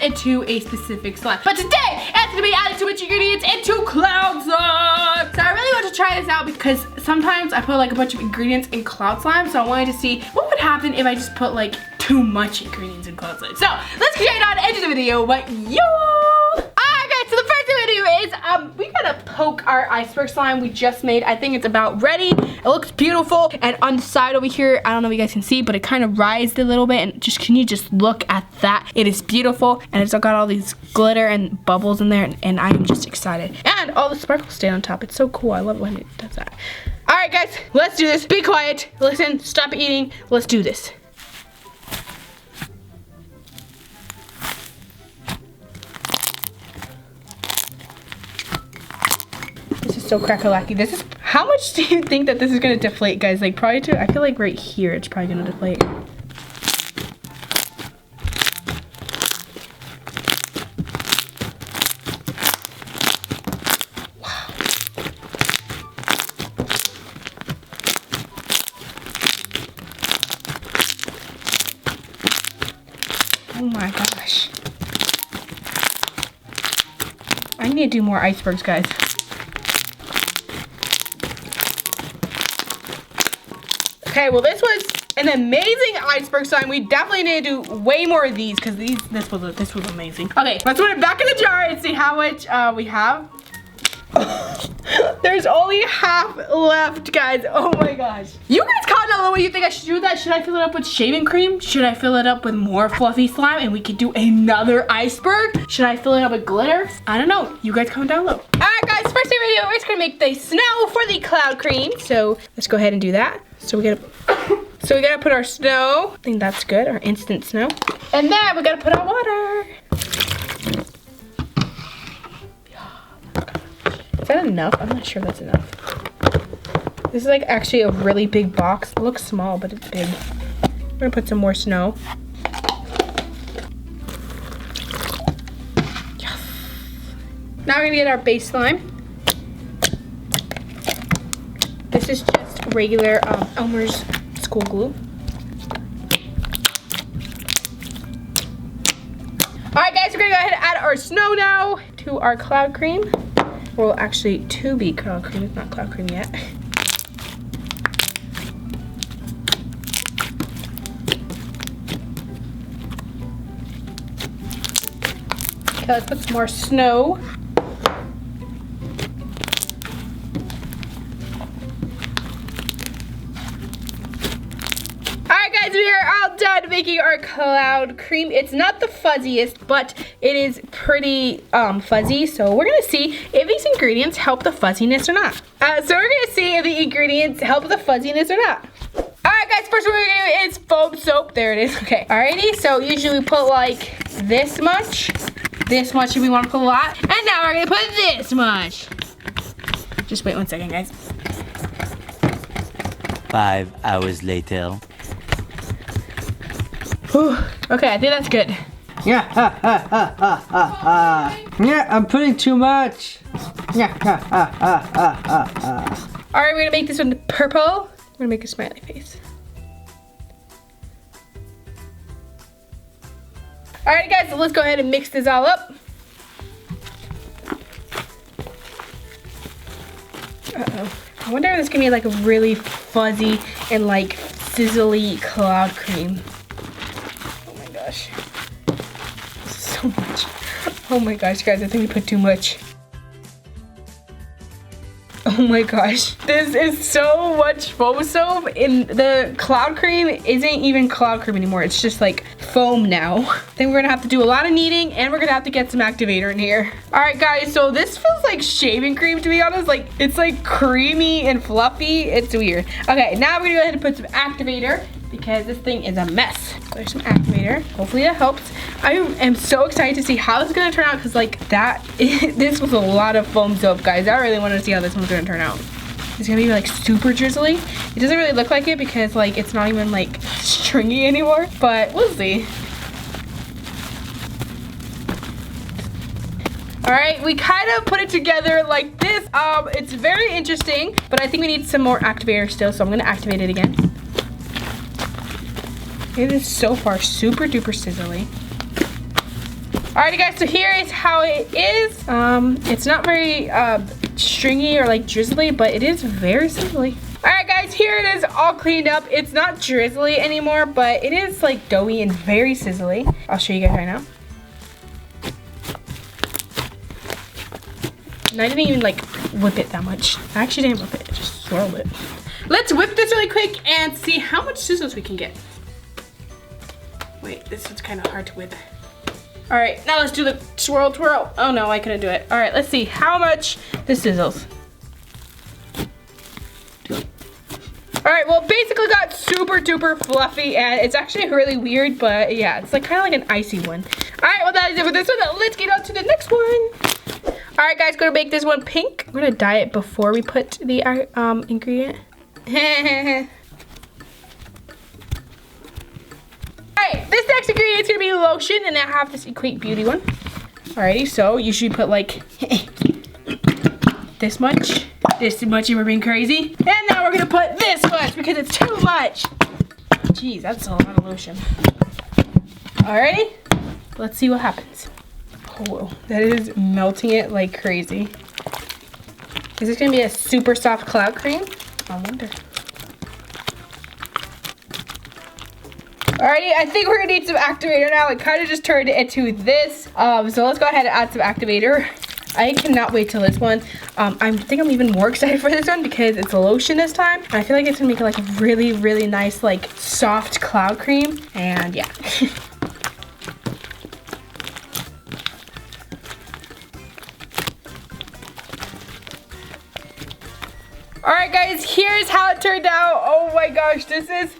into a specific slime. But today, it's gonna be adding too much ingredients into cloud slime. So I really want to try this out because sometimes I put like a bunch of ingredients in cloud slime. So I wanted to see what would happen if I just put like too much ingredients in cloud slime. So let's get on into the video. But yo! Alright guys, so the first thing we do is we gotta poke our iceberg slime we just made. I think it's about ready. It looks beautiful. And on the side over here, I don't know if you guys can see, but it kind of rised a little bit. And just can you just look at that? It is beautiful. And it's got all these glitter and bubbles in there. And I'm just excited. And all the sparkles stay on top. It's so cool. I love it when it does that. Alright guys, let's do this. Be quiet. Listen, stop eating. Let's do this. This is so crack-a-lacky. This is, how much do you think that this is gonna deflate, guys? Like probably to, I feel like right here it's probably gonna deflate. Wow. Oh my gosh. I need to do more icebergs, guys. Okay, well this was an amazing iceberg slime. We definitely need to do way more of these because this was amazing. Okay, let's put it back in the jar and see how much we have. There's only half left, guys. Oh my gosh. You guys comment down below what you think I should do with that. Should I fill it up with shaving cream? Should I fill it up with more fluffy slime and we could do another iceberg? Should I fill it up with glitter? I don't know. You guys comment down below. Alright guys, first thing we do, we're just gonna make the snow for the cloud cream. So let's go ahead and do that. So we gotta put our snow. I think that's good, our instant snow. And then we gotta put our water. Is that enough? I'm not sure if that's enough. This is like actually a really big box. It looks small, but it's big. We're gonna put some more snow. Yes. Now we're gonna get our base slime. This is just regular Elmer's school glue. Alright guys, we're gonna go ahead and add our snow now to our cloud cream. Well, actually, to be cloud cream. It's not cloud cream yet. Okay, let's put some more snow. We are all done making our cloud cream. It's not the fuzziest, but it is pretty fuzzy. So we're gonna see if these ingredients help the fuzziness or not. So we're gonna see if the ingredients help the fuzziness or not. Alright guys, first what we're gonna do is foam soap. There it is. Okay, alrighty. So usually we put like this much if we want to put a lot. And now we're gonna put this much. Just wait 1 second, guys. 5 hours later. Whew. Okay, I think that's good. Yeah, yeah, I'm putting too much. Yeah, Alright, we're gonna make this one purple. We're gonna make a smiley face. Alright guys, so let's go ahead and mix this all up. Uh-oh. I wonder if this can be like a really fuzzy and like sizzly cloud cream. Gosh. This is so much. Oh my gosh, guys, I think we put too much. Oh my gosh. This is so much foam soap. And the cloud cream isn't even cloud cream anymore. It's just like foam now. I think we're gonna have to do a lot of kneading and we're gonna have to get some activator in here. All right, guys, so this feels like shaving cream, to be honest. Like, it's like creamy and fluffy. It's weird. Okay, now we're gonna go ahead and put some activator because this thing is a mess. So there's some activator. Hopefully that helps. I am so excited to see how this is gonna turn out because like this was a lot of foam soap, guys. I really wanted to see how this one's gonna turn out. It's gonna be like super drizzly. It doesn't really look like it because like it's not even like stringy anymore, but we'll see. All right, we kind of put it together like this. It's very interesting, but I think we need some more activator still, so I'm gonna activate it again. It is so far super duper sizzly. Alrighty guys, so here is how it is. It's not very stringy or like drizzly, but it is very sizzly. Alright guys, here it is all cleaned up. It's not drizzly anymore, but it is like doughy and very sizzly. I'll show you guys right now. And I didn't even like whip it that much. I actually didn't whip it, I just swirled it. Let's whip this really quick and see how much sizzles we can get. Wait, this one's kind of hard to whip. All right, now let's do the swirl twirl. Oh no, I couldn't do it. All right, let's see how much this sizzles. All right, well, basically got super duper fluffy, and it's actually really weird, but yeah, it's like kind of like an icy one. All right, well, that is it for this one. Let's get on to the next one. All right, guys, gonna make this one pink. We're gonna dye it before we put the ingredient. Alright, this next ingredient is gonna be lotion, and I have this Equate Beauty one. Alrighty, so you should put like this much if we're being crazy. And now we're gonna put this much because it's too much. Jeez, that's a lot of lotion. Alrighty, let's see what happens. Oh, that is melting it like crazy. Is this gonna be a super soft cloud cream? I wonder. Alrighty, I think we're gonna need some activator now. It kind of just turned it into this. So let's go ahead and add some activator. I cannot wait till this one. I think I'm even more excited for this one because it's a lotion this time. I feel like it's gonna make it like a really, really nice, like soft cloud cream. And yeah. Alright guys, here's how it turned out. Oh my gosh, this is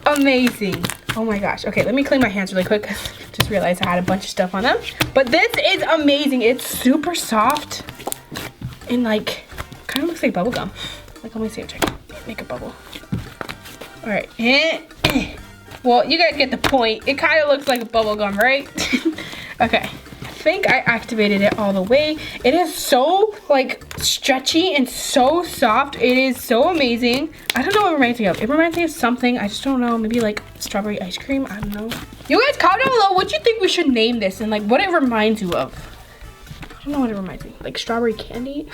amazing. Oh my gosh. Okay, let me clean my hands really quick. Just realized I had a bunch of stuff on them. But this is amazing. It's super soft. And like, kind of looks like bubble gum. Like, let me see if I can make a bubble. Alright. Well, you guys get the point. It kind of looks like a bubble gum, right? Okay. I think I activated it all the way. It is so like stretchy and so soft. It is so amazing. I don't know what it reminds me of. It reminds me of something. I just don't know. Maybe like strawberry ice cream. I don't know. You guys comment down below what you think we should name this and like what it reminds you of. I don't know what it reminds me. Like strawberry candy?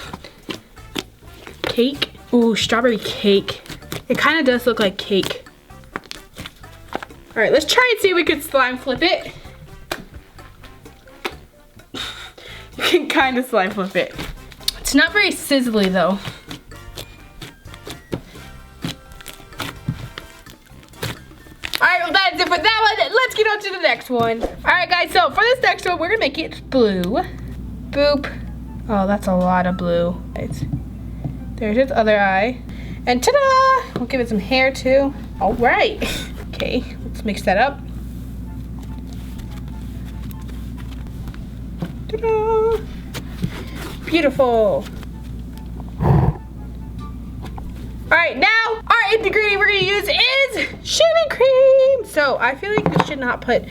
Cake? Ooh, strawberry cake. It kind of does look like cake. All right, let's try and see if we can slime flip it. You can kind of slime flip it. It's not very sizzly though. Alright, well that's it for that one. Let's get on to the next one. Alright guys, so for this next one, we're gonna make it blue. Boop. Oh, that's a lot of blue. There's its other eye. And ta-da! We'll give it some hair too. Alright. Okay, let's mix that up. Ta-da! Beautiful. Alright, now our ingredient we're gonna use is shaving cream. So I feel like we should not put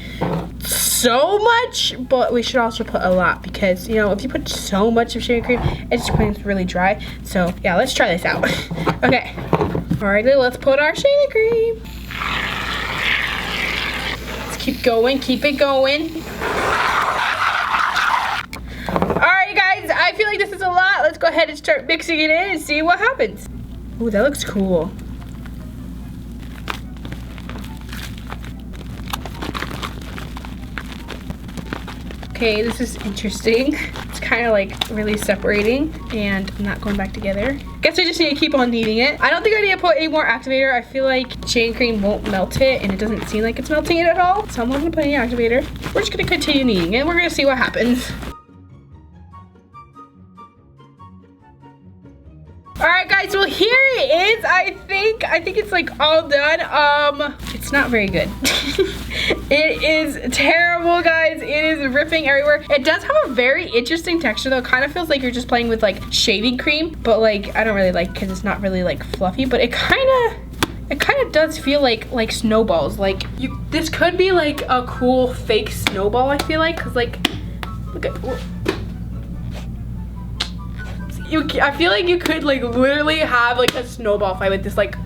so much, but we should also put a lot because, you know, if you put so much of shaving cream, it just becomes really dry. So yeah, let's try this out. Okay. Alright, let's put our shaving cream. Let's keep going, keep it going. Alright guys, I feel like this is a lot. Let's go ahead and start mixing it in and see what happens. Ooh, that looks cool. Okay, this is interesting. It's kind of like really separating and not going back together. Guess I just need to keep on kneading it. I don't think I need to put any more activator. I feel like shaving cream won't melt it and it doesn't seem like it's melting it at all. So I'm not gonna put any activator. We're just gonna continue kneading it. We're gonna see what happens. Alright guys, well here it is. I think it's like all done. It's not very good. It is terrible, guys. It is ripping everywhere. It does have a very interesting texture though. It kind of feels like you're just playing with like shaving cream, but like I don't really like because it's not really like fluffy, but it kind of does feel like snowballs. Like this could be like a cool fake snowball, I feel like, because like look at I feel like you could like literally have like a snowball fight with this like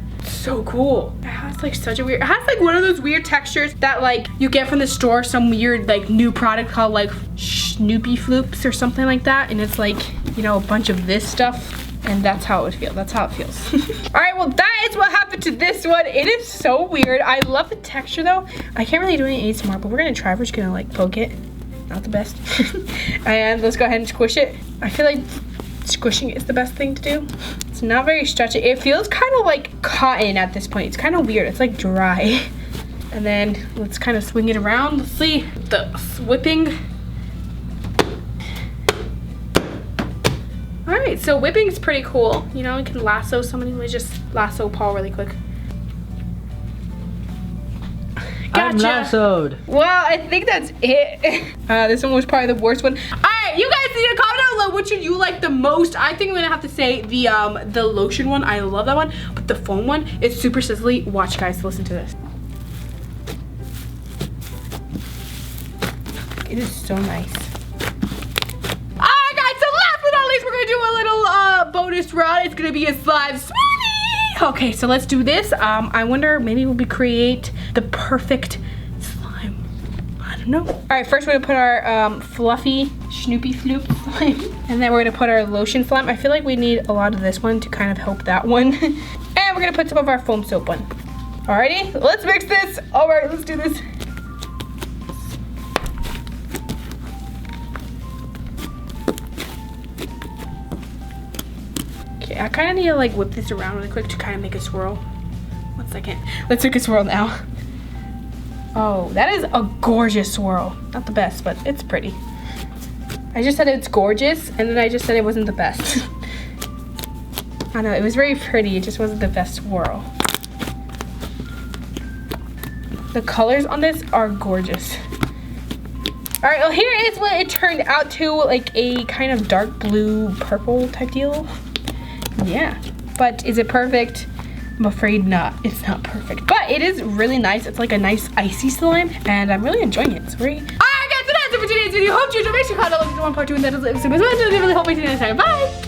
so cool. It has like such a weird, it has like one of those weird textures that like you get from the store, some weird like new product called like Snoopy Floops or something like that. And it's like, you know, a bunch of this stuff. And that's how it would feel. That's how it feels. All right, well, that is what happened to this one. It is so weird. I love the texture though. I can't really do any ASMR, but we're gonna try. We're just gonna like poke it. Not the best. And let's go ahead and squish it. I feel like squishing is the best thing to do. It's not very stretchy. It feels kind of like cotton at this point. It's kind of weird. It's like dry. And then let's kind of swing it around. Let's see the whipping. All right, so whipping is pretty cool. You know, you can lasso somebody. Let me just lasso Paul really quick. Gotcha. I'm lassoed. Well, I think that's it. This one was probably the worst one. All right, you guys need to comment down below which one you like the most. I think I'm gonna have to say the lotion one. I love that one, but the foam one is super sizzly. Watch, guys, listen to this. It is so nice. Alright, guys, so last but not least, we're gonna do a little bonus round. It's gonna be a slime smoothie. Okay, so let's do this. I wonder, maybe we'll create the perfect slime. I don't know. All right, first we're gonna put our fluffy Snoopy Floop slime, and then we're gonna put our lotion slime. I feel like we need a lot of this one to kind of help that one. And we're gonna put some of our foam soap one. Alrighty, let's mix this. All right, let's do this. Okay, I kind of need to like whip this around really quick to kind of make a swirl. 1 second. Let's make a swirl now. Oh, that is a gorgeous swirl. Not the best, but it's pretty. I just said it's gorgeous, and then I just said it wasn't the best. I know, it was very pretty. It just wasn't the best swirl. The colors on this are gorgeous. All right, well, here is what it turned out to, like a kind of dark blue purple type deal. Yeah, but is it perfect? I'm afraid not. It's not perfect, but it is really nice. It's like a nice icy slime, and I'm really enjoying it. It's very... All right, guys, so that's it for today's video. Hope you enjoyed. Make sure you comment down below if you want part 2, and that is it. So, guys, I really hope you see you next time. Bye.